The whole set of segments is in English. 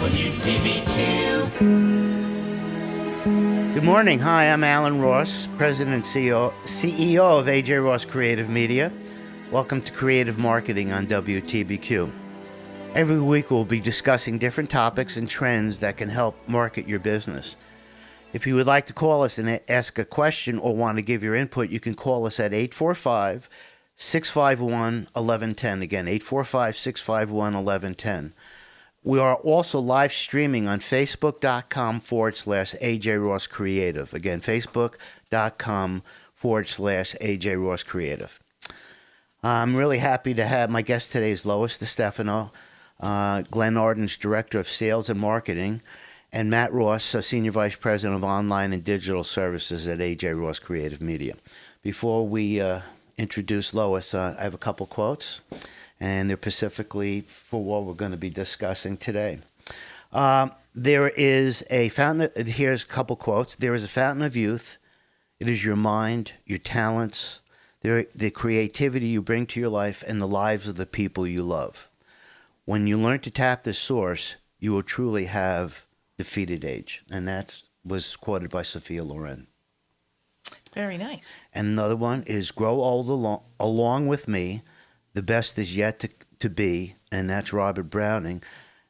Good morning. Hi, I'm Allan Ross, President and CEO of AJRoss Creative Media. Welcome to Creative Marketing on WTBQ. Every week we'll be discussing different topics and trends that can help market your business. If you would like to call us and ask a question or want to give your input, you can call us at 845-651-1110. Again, 845-651-1110. We are also live streaming on Facebook.com/AJRoss Creative. Again, Facebook.com/AJRoss Creative. I'm really happy to have my guest today is Lois Distefano, Glen Arden's Director of Sales and Marketing, and Matt Ross, Senior Vice President of Online and Digital Services at AJRoss Creative Media. Before we introduce Lois, I have a couple quotes, and they're specifically for what we're going to be discussing today. There is a fountain. Here's a couple quotes. There is a fountain of youth. It is your mind, your talents, the creativity you bring to your life, and the lives of the people you love. When you learn to tap this source, you will truly have defeated age. And that was quoted by Sophia Loren. Very nice. And another one is grow old along with me. The best is yet to be, and that's Robert Browning.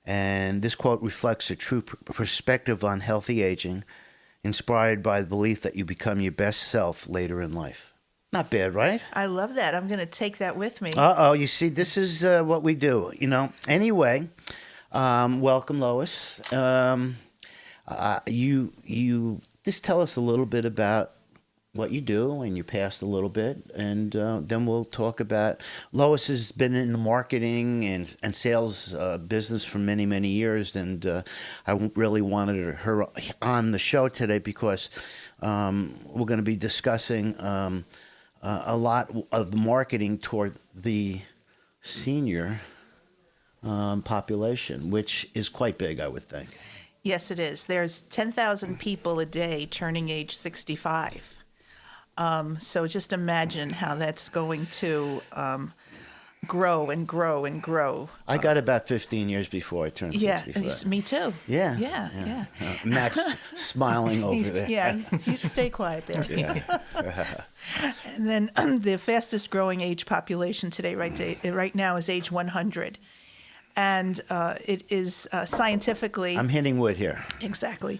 And this quote reflects a true perspective on healthy aging, inspired by the belief that you become your best self later in life. Not bad, right? I love that. I'm going to take that with me. You see, this is what we do, Anyway, welcome, Lois. You just tell us a little bit about what you do and your past a little bit, and then we'll talk about. Lois has been in the marketing and sales business for many, many years, and I really wanted her on the show today because we're going to be discussing a lot of the marketing toward the senior population, which is quite big, I would think. Yes, it is. There's 10,000 people a day turning age 65. So just imagine how that's going to grow and grow and grow. I got about 15 years before I turned 65. Yeah, me too. Yeah. Matt's smiling over there. Yeah, you stay quiet there. Yeah. And then the fastest growing age population today, right now, is age 100. And it is scientifically... I'm hitting wood here. Exactly.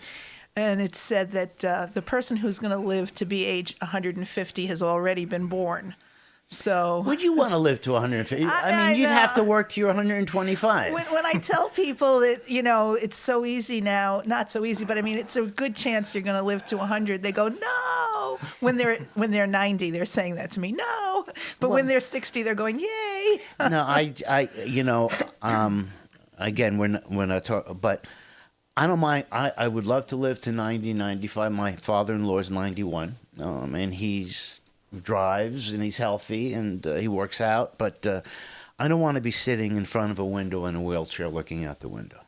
And it's said that the person who's going to live to be age 150 has already been born. So would you want to live to 150? I mean, you'd have to work to your 125. When I tell people that, it's so easy now, not so easy, but I mean, it's a good chance you're going to live to 100. They go, no. When they're 90, they're saying that to me, no. But when they're 60, they're going, yay. No, again, we're not talking, but I don't mind. I would love to live to 90, 95. My father-in-law is 91, and he's drives and he's healthy and he works out. But I don't want to be sitting in front of a window in a wheelchair looking out the window,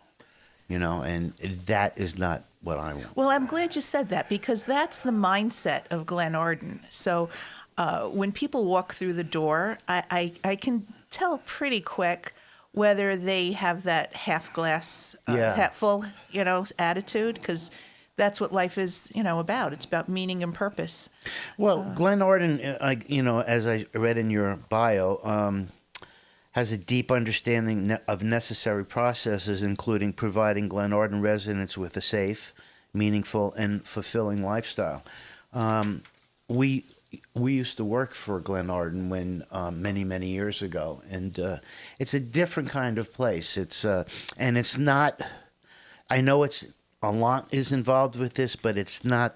and that is not what I want. Well, I'm glad you said that because that's the mindset of Glen Arden. So when people walk through the door, I can tell pretty quick whether they have that half glass, half full, attitude, because that's what life is, about. It's about meaning and purpose. Well, Glen Arden, as I read in your bio, has a deep understanding of necessary processes, including providing Glen Arden residents with a safe, meaningful, and fulfilling lifestyle. We used to work for Glen Arden when many, many years ago, and it's a different kind of place. And it's not. I know it's a lot is involved with this, but it's not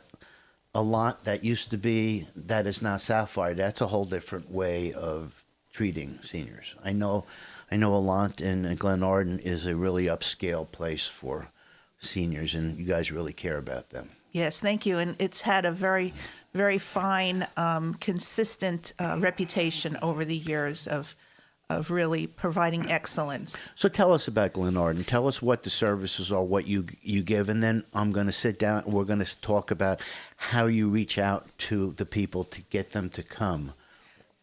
a lot that used to be. That is not Sapphire. That's a whole different way of treating seniors. I know a lot, and Glen Arden is a really upscale place for seniors, and you guys really care about them. Yes, thank you. And it's had a very, very fine, consistent reputation over the years of really providing excellence. So tell us about Glen Arden. Tell us what the services are, what you give, and then I'm going to sit down and we're going to talk about how you reach out to the people to get them to come.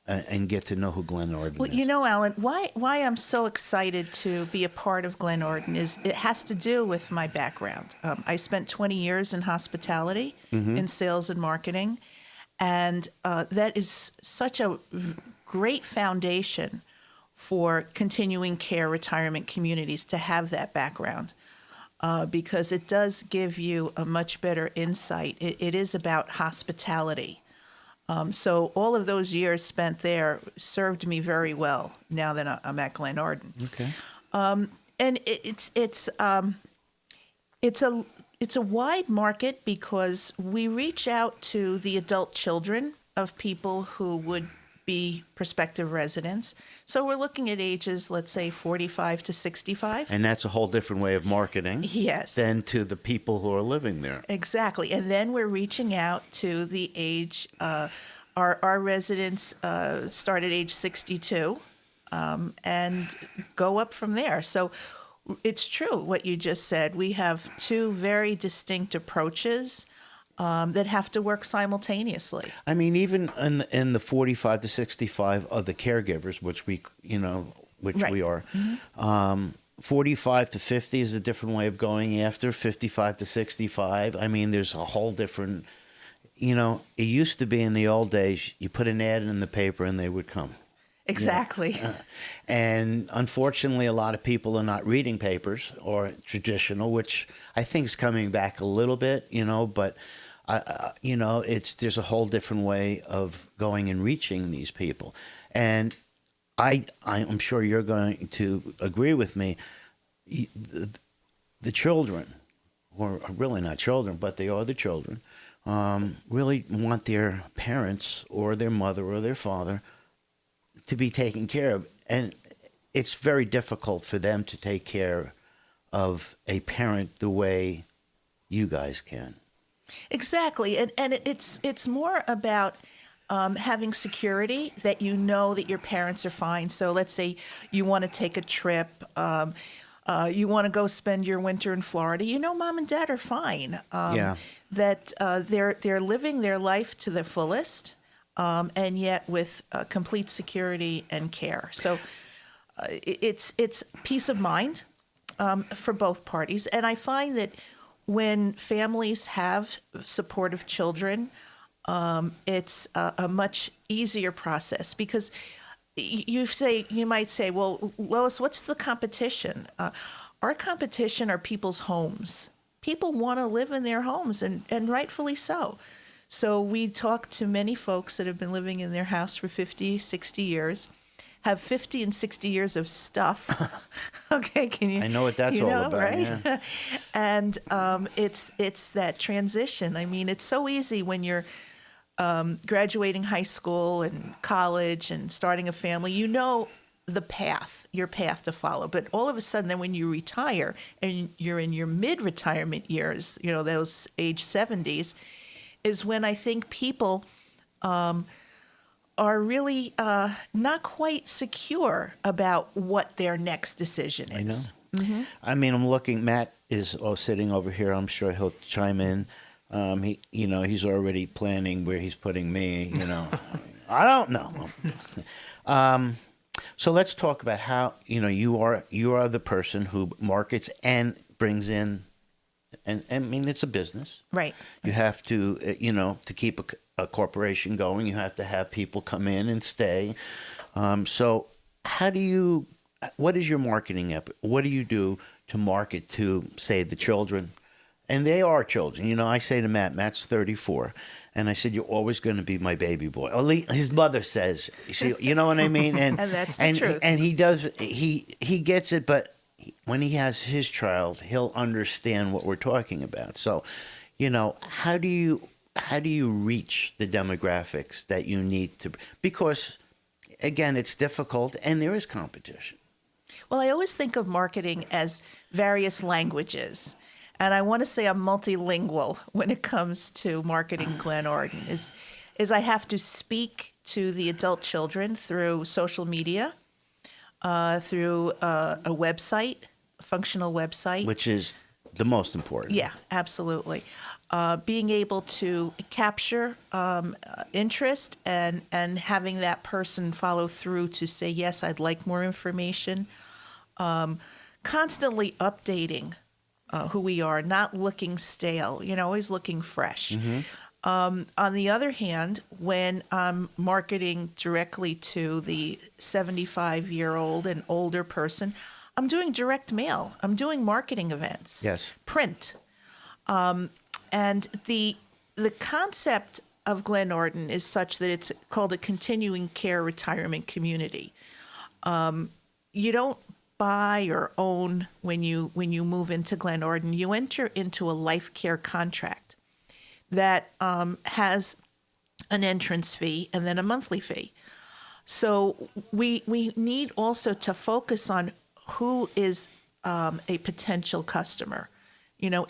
and get to know who Glen Arden Well, is. you know, Allan, why I'm so excited to be a part of Glen Arden is it has to do with my background. I spent 20 years in hospitality, in sales and marketing, and that is such a great foundation for continuing care retirement communities to have that background. Because it does give you a much better insight. It is about hospitality. So all of those years spent there served me very well now that I'm at Glen Arden. Okay. And it's a wide market because we reach out to the adult children of people who would be prospective residents. So we're looking at ages, let's say 45 to 65. And that's a whole different way of marketing. Yes. Than to the people who are living there. Exactly. And then we're reaching out to the age, our residents start at age 62 and go up from there. So it's true what you just said. We have two very distinct approaches that have to work simultaneously. I mean, even in the 45 to 65 of the caregivers, which we Right. we are, 45 to 50 is a different way of going after. 55 to 65, I mean, there's a whole different. It used to be in the old days, you put an ad in the paper and they would come. Exactly. And unfortunately, a lot of people are not reading papers or traditional, which I think is coming back a little bit, but there's a whole different way of going and reaching these people. And I'm sure you're going to agree with me. The children, or really not children, but they are the children, really want their parents or their mother or their father to be taken care of. And it's very difficult for them to take care of a parent the way you guys can. Exactly. And it's more about having security that you know that your parents are fine. So let's say you want to take a trip. You want to go spend your winter in Florida. Mom and dad are fine. Yeah. That they're living their life to the fullest, and yet with complete security and care. So it's peace of mind for both parties. And I find that when families have supportive children, it's a much easier process because you might say, well, Lois, what's the competition? Our competition are people's homes. People want to live in their homes, and rightfully so. So we talk to many folks that have been living in their house for 50, 60 years, have 50 and 60 years of stuff. Okay, can you? I know what that's all about, right? yeah. And it's that transition. I mean, it's so easy when you're graduating high school and college and starting a family, your path to follow. But all of a sudden, then when you retire and you're in your mid-retirement years, those age 70s, is when I think people are really not quite secure about what their next decision is. I know. Mm-hmm. I mean, I'm looking. Matt is sitting over here. I'm sure he'll chime in. He's already planning where he's putting me. I don't know. So let's talk about how you are the person who markets and brings in, and I mean it's a business, right? You have to to keep a corporation going. You have to have people come in and stay. So what is your marketing effort? What do you do to market to, say, the children? And they are children. I say to Matt's 34. And I said, you're always going to be my baby boy. At least his mother says, you know what I mean? And that's the truth. And he does, he gets it, but when he has his child, he'll understand what we're talking about. So, how do you reach the demographics that you need to? Because, again, it's difficult and there is competition. Well, I always think of marketing as various languages. And I want to say I'm multilingual when it comes to marketing Glen Arden. Is I have to speak to the adult children through social media, through a website, a functional website. Which is the most important. Yeah, absolutely. being able to capture interest and having that person follow through to say, yes, I'd like more information. Constantly updating who we are, not looking stale, always looking fresh. On the other hand, when I'm marketing directly to the 75-year-old and older person, I'm doing direct mail. I'm doing marketing events. Yes. Print. And the concept of Glen Arden is such that it's called a continuing care retirement community. You don't buy or own when you move into Glen Arden. You enter into a life care contract that has an entrance fee and then a monthly fee. So we need also to focus on who is a potential customer.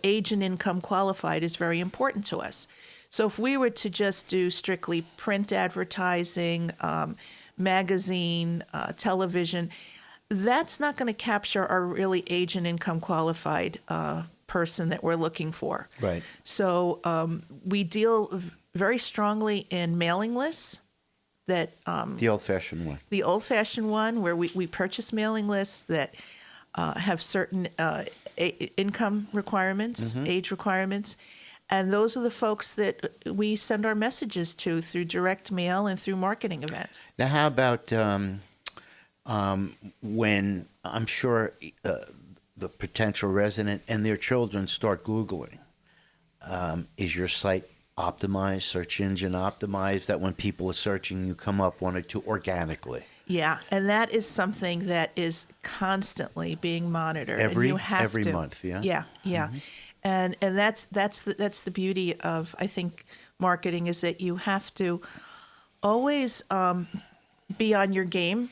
Age and income qualified is very important to us. So if we were to just do strictly print advertising, magazine, television, that's not going to capture our really age and income qualified person that we're looking for. Right. So we deal very strongly in mailing lists. That the old-fashioned one. The old-fashioned one, where we purchase mailing lists that have certain income requirements, age requirements, and those are the folks that we send our messages to through direct mail and through marketing events. Now, how about when I'm sure the potential resident and their children start Googling? Is your site optimized, search engine optimized, that when people are searching, you come up one or two organically? Yeah, and that is something that is constantly being monitored. Every month, yeah. Yeah. Mm-hmm. And that's the beauty of, I think, marketing, is that you have to always be on your game.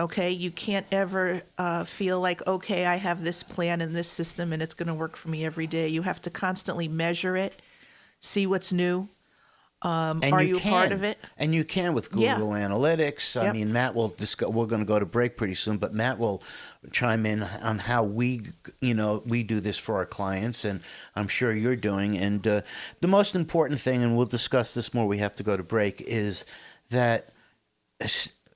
Okay, you can't ever feel like, okay, I have this plan and this system and it's going to work for me every day. You have to constantly measure it, see what's new. Are you a part of it? And you can with Google Analytics. Yep. I mean, Matt will discuss. We're going to go to break pretty soon, but Matt will chime in on how we do this for our clients, and I'm sure you're doing. And the most important thing, and we'll discuss this more, we have to go to break, is that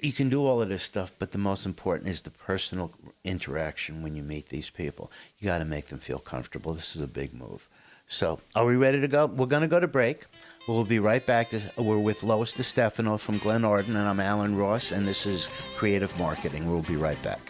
you can do all of this stuff, but the most important is the personal interaction when you meet these people. You got to make them feel comfortable. This is a big move. So are we ready to go? We're going to go to break. We'll be right back. We're with Lois Distefano from Glen Arden, and I'm AJRoss, and this is Creative Marketing. We'll be right back.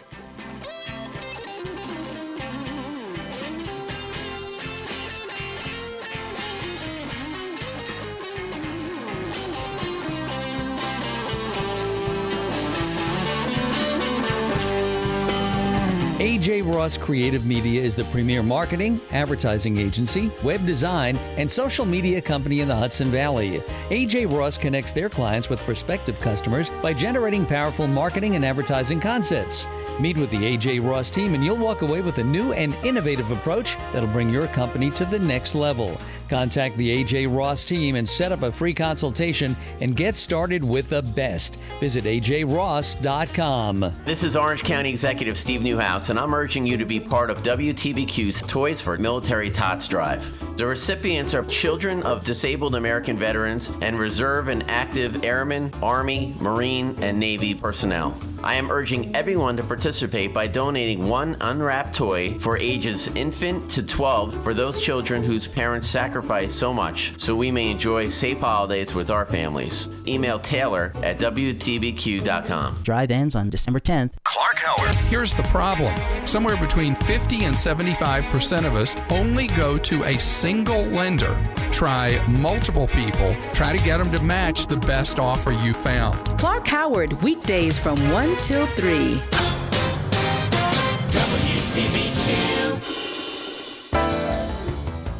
AJRoss Creative Media is the premier marketing, advertising agency, web design, and social media company in the Hudson Valley. AJRoss connects their clients with prospective customers by generating powerful marketing and advertising concepts. Meet with the AJRoss team and you'll walk away with a new and innovative approach that'll bring your company to the next level. Contact the AJRoss team and set up a free consultation and get started with the best. Visit AJRoss.com. This is Orange County Executive Steve Newhouse, and I'm urging you to be part of WTBQ's Toys for Military Tots Drive. The recipients are children of disabled American veterans and reserve and active airmen, Army, Marine, and Navy personnel. I am urging everyone to participate by donating one unwrapped toy for ages infant to 12 for those children whose parents sacrificed so much so we may enjoy safe holidays with our families. Email Taylor at WTBQ.com. Drive ends on December 10th. Clark Howard. Here's the problem. Somewhere between 50 and 75% of us only go to a single lender. Try multiple people. Try to get them to match the best offer you found. Clark Howard, weekdays from 1 till 3.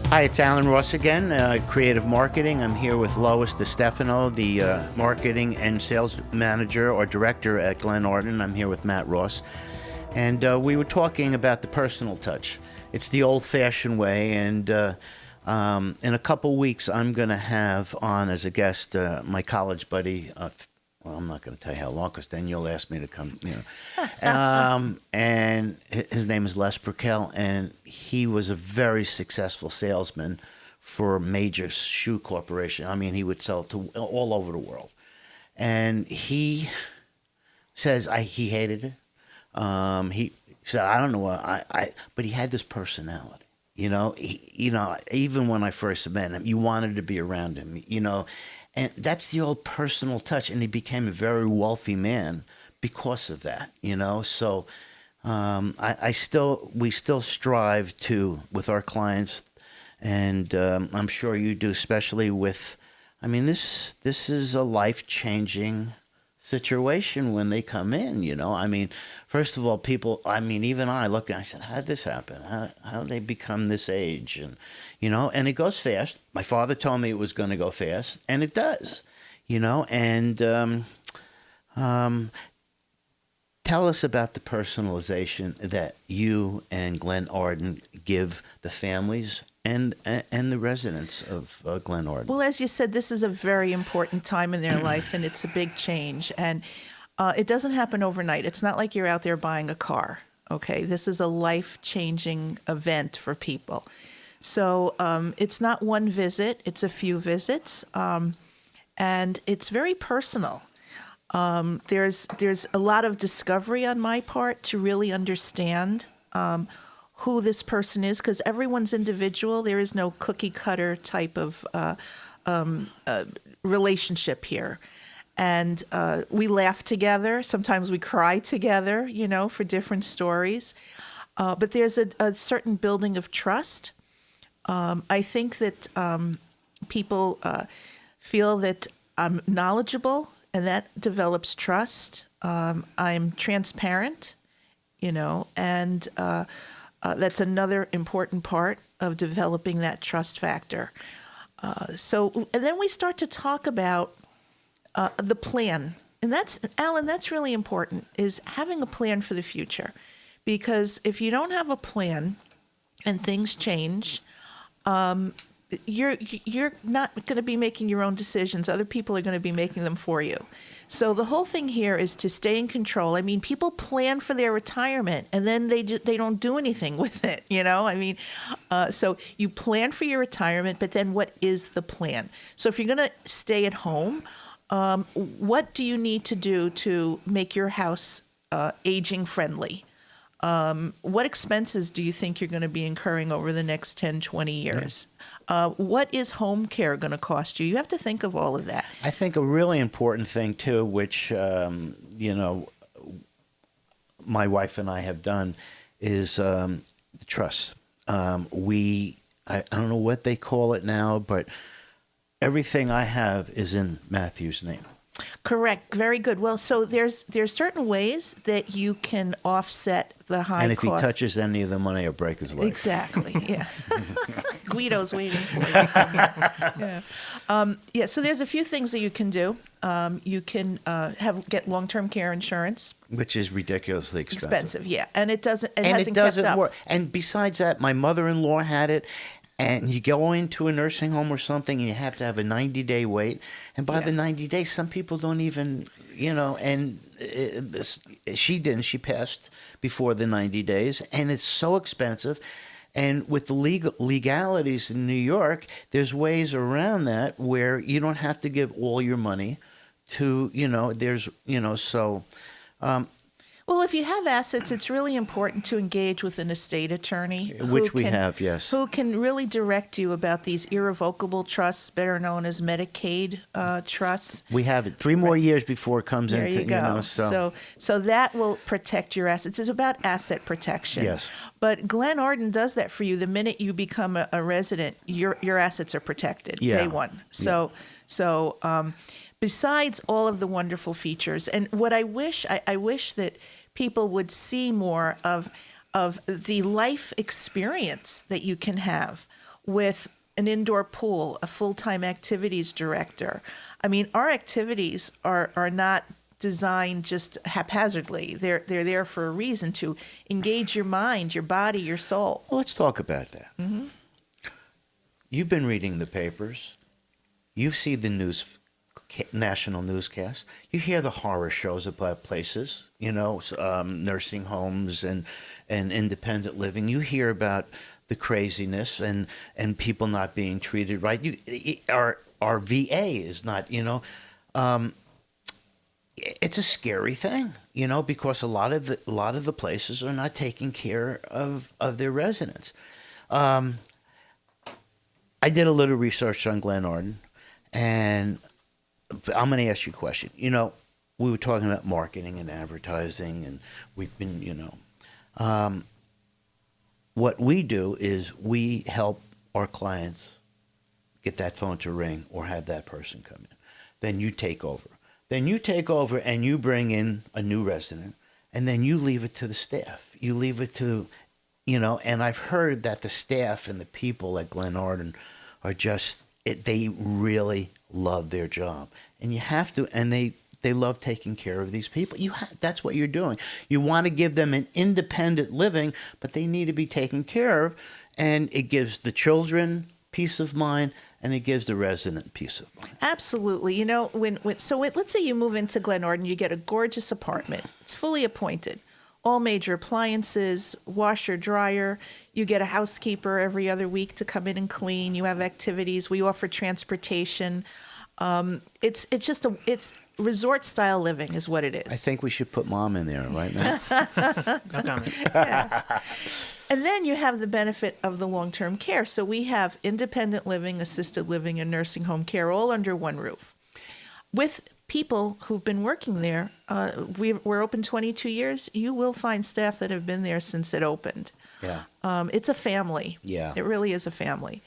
Hi, it's AJRoss again, Creative Marketing. I'm here with Lois Distefano, the Marketing and Sales Manager or Director at Glen Arden. I'm here with Matt Ross. And we were talking about the personal touch. It's the old-fashioned way, and in a couple weeks, I'm going to have on as a guest my college buddy. Well, I'm not going to tell you how long, because then you'll ask me to come. And his name is Les Burkell, and he was a very successful salesman for a major shoe corporation. I mean, he would sell to all over the world. And he says he hated it. He said, I don't know what but he had this personality. Even when I first met him, you wanted to be around him, and that's the old personal touch. And he became a very wealthy man because of that, So we still strive with our clients, and I'm sure you do, especially with, this is a life-changing situation when they come in, first of all, people, even I look and I said, how did this happen? How did they become this age? And, and it goes fast. My father told me it was going to go fast, and it does, and tell us about the personalization that you and Glen Arden give the families and the residents of Glen Arden. Well, as you said, this is a very important time in their life, and it's a big change. And it doesn't happen overnight. It's not like you're out there buying a car, okay? This is a life-changing event for people. So it's not one visit. It's a few visits, and it's very personal. There's a lot of discovery on my part to really understand who this person is, because everyone's individual. There is no cookie cutter type of relationship here. And we laugh together. Sometimes we cry together, for different stories. But there's a certain building of trust. I think that people feel that I'm knowledgeable, and that develops trust. I'm transparent, and that's another important part of developing that trust factor. And then we start to talk about the plan. And that's, Allan, that's really important, is having a plan for the future. Because if you don't have a plan and things change, you're not going to be making your own decisions. Other people are going to be making them for you. So the whole thing here is to stay in control. People plan for their retirement, and then they don't do anything with it, So you plan for your retirement, but then what is the plan? So if you're going to stay at home, what do you need to do to make your house aging friendly? What expenses do you think you're going to be incurring over the next 10, 20 years? What is home care going to cost you? You have to think of all of that. I think a really important thing, too, which, my wife and I have done, is the trust. I don't know what they call it now, but everything I have is in Matthew's name. Correct. Very good. Well, so there's certain ways that you can offset the high cost. And if he touches any of the money, I'll break his leg. Exactly. Yeah. Guido's waiting for you. Yeah. So there's a few things that you can do. You can get long-term care insurance, which is ridiculously expensive. Yeah, and it hasn't kept up. Work. And besides that, my mother-in-law had it. And you go into a nursing home or something, and you have to have a 90-day wait. And by the 90 days, some people don't even, and she didn't. She passed before the 90 days. And it's so expensive. And with the legalities in New York, there's ways around that where you don't have to give all your money to, so... Well, if you have assets, it's really important to engage with an estate attorney. Which we have, yes. Who can really direct you about these irrevocable trusts, better known as Medicaid trusts. We have it 3 more years before it comes there into, you go. So that will protect your assets. It's about asset protection. Yes. But Glen Arden does that for you. The minute you become a resident, your assets are protected. Day one. So besides all of the wonderful features, and what I wish that people would see more of the life experience that you can have with an indoor pool, a full-time activities director. Our activities are not designed just haphazardly. They're there for a reason, to engage your mind, your body, your soul. Well, let's talk about that. You've been reading the papers. You see the national newscasts. You hear the horror shows about places, nursing homes and independent living. You hear about the craziness and people not being treated right. Our VA is not, it's a scary thing, because a lot of the places are not taking care of their residents. I did a little research on Glen Arden, and I'm going to ask you a question. We were talking about marketing and advertising, and we've been, what we do is we help our clients get that phone to ring or have that person come in. Then you take over. And you bring in a new resident, and then you leave it to the staff. You leave it to, and I've heard that the staff and the people at Glen Arden are they really love their job. And you have to, and they love taking care of these people. That's what you're doing. You want to give them an independent living, but they need to be taken care of, and it gives the children peace of mind, and it gives the resident peace of mind. Absolutely. Let's say you move into Glen Arden, you get a gorgeous apartment. It's fully appointed. All major appliances, washer, dryer. You get a housekeeper every other week to come in and clean. You have activities. We offer transportation. It's resort style living is what it is. I think we should put Mom in there right now. No comment. Yeah. And then you have the benefit of the long-term care. So we have independent living, assisted living, and nursing home care all under one roof. With people who've been working there, we're open 22 years. You will find staff that have been there since it opened. Yeah. It's a family. Yeah. It really is a family.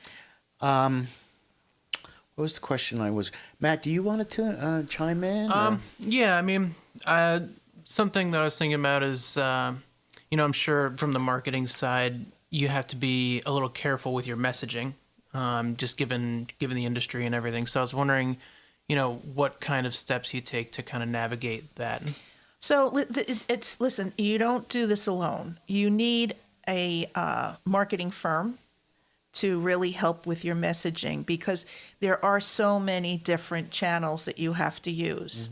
What was the question Matt, do you want to chime in? Yeah, something that I was thinking about is, I'm sure from the marketing side, you have to be a little careful with your messaging, just given the industry and everything. So I was wondering, what kind of steps you take to kind of navigate that. So listen, you don't do this alone. You need a marketing firm to really help with your messaging, because there are so many different channels that you have to use.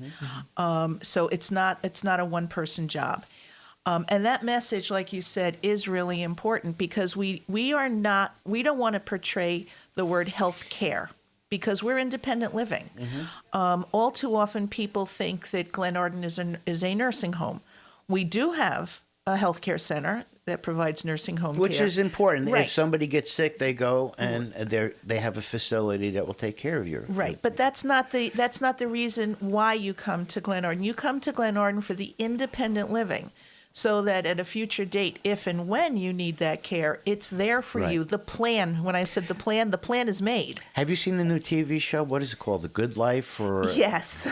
Mm-hmm. So it's not a one-person job. And that message, like you said, is really important, because we don't want to portray the word health care, because we're independent living. Mm-hmm. All too often people think that Glen Arden is a nursing home. We do have a healthcare center that provides nursing home Which care. is important. Right. If somebody gets sick, they go and they have a facility that will take care of you. Right, but that's not the reason why you come to Glen Arden. You come to Glen Arden for the independent living, so that at a future date, if and when you need that care, it's there for Right. you. The plan, when I said the plan is made. Have you seen the new TV show? What is it called? The Good Life? Or Yes.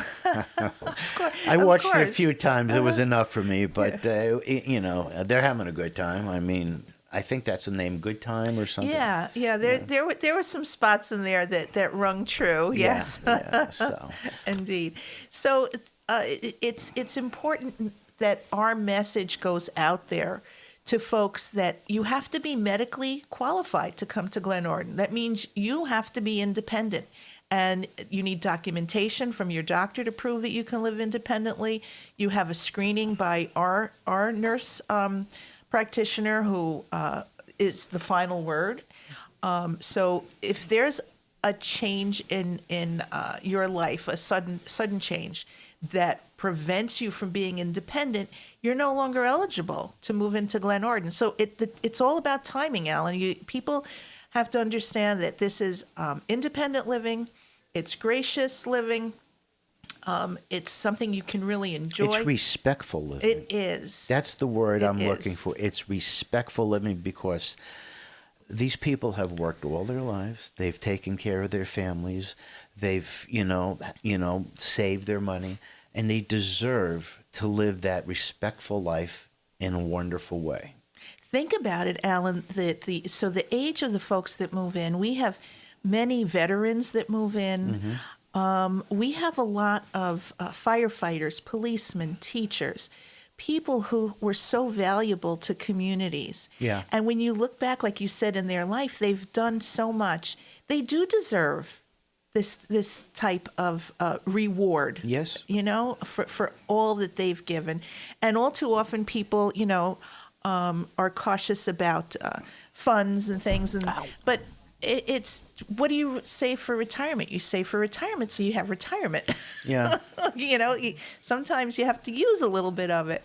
I watched it a course. few times. It was enough for me, but they're having a good time. I think that's the name, Good Time or something. Yeah. There were some spots in there that rung true. Yes. Yeah, so. Indeed. So it's important that our message goes out there to folks that you have to be medically qualified to come to Glen Arden. That means you have to be independent, and you need documentation from your doctor to prove that you can live independently. You have a screening by our nurse practitioner who is the final word. So if there's a change in your life, a sudden change that prevents you from being independent, you're no longer eligible to move into Glen Arden. So it's all about timing, Allan. People have to understand that this is independent living. It's gracious living. It's something you can really enjoy. It's respectful living. It is. That's the word I'm looking is. for. It's respectful living, because these people have worked all their lives. They've taken care of their families. They've, saved their money, and they deserve to live that respectful life in a wonderful way. Think about it, Allan. So the age of the folks that move in, we have many veterans that move in. Mm-hmm. We have a lot of firefighters, policemen, teachers, people who were so valuable to communities. Yeah. And when you look back, like you said, in their life, they've done so much. They do deserve this type of reward. Yes. You know, for all that they've given, and all too often people, you know, are cautious about funds and things, but it's what do you say for retirement? You say for retirement, so you have retirement. Yeah. You know, sometimes you have to use a little bit of it.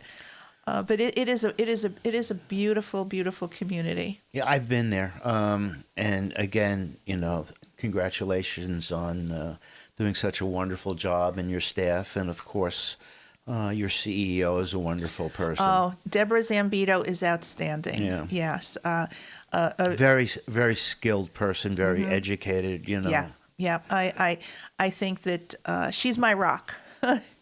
But it is a beautiful, beautiful community. Yeah, I've been there. And again, you know, congratulations on doing such a wonderful job, and your staff, and of course, your CEO is a wonderful person. Oh, Deborah Zambito is outstanding. Yeah. Yes. Very, very skilled person, very educated, you know. Yeah. Yeah. I think that she's my rock.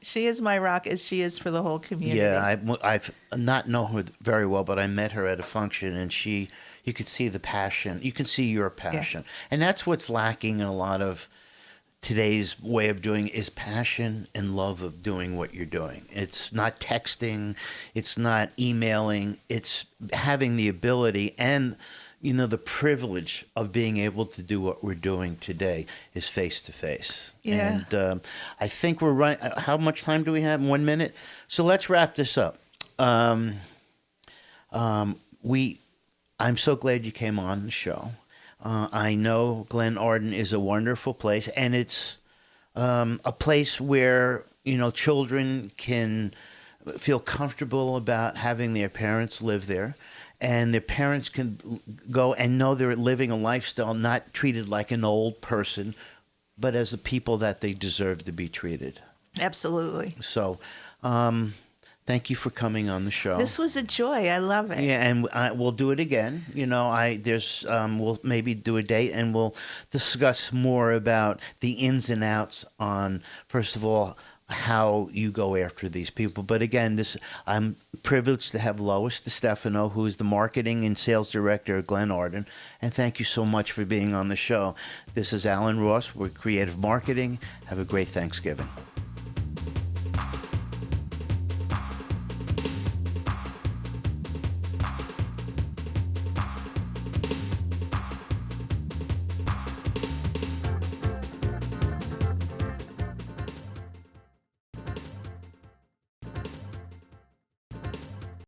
She is my rock, as she is for the whole community. Yeah, I've not known her very well, but I met her at a function, and you could see the passion. You can see your passion. Yeah. And that's what's lacking in a lot of today's way of doing, is passion and love of doing what you're doing. It's not texting, it's not emailing, it's having the ability and, you know, the privilege of being able to do what we're doing today is face to face. Yeah. And I think we're running. How much time do we have? 1 minute. So let's wrap this up. I'm so glad you came on the show. I know Glen Arden is a wonderful place, and it's a place where, you know, children can feel comfortable about having their parents live there. And their parents can go and know they're living a lifestyle, not treated like an old person, but as the people that they deserve to be treated. Absolutely. So, thank you for coming on the show. This was a joy. I love it. Yeah, and we'll do it again. You know, we'll maybe do a date, and we'll discuss more about the ins and outs on, first of all, how you go after these people. But again, I'm privileged to have Lois Distefano, who is the marketing and sales director at Glen Arden. And thank you so much for being on the show. This is AJRoss with Creative Marketing. Have a great Thanksgiving.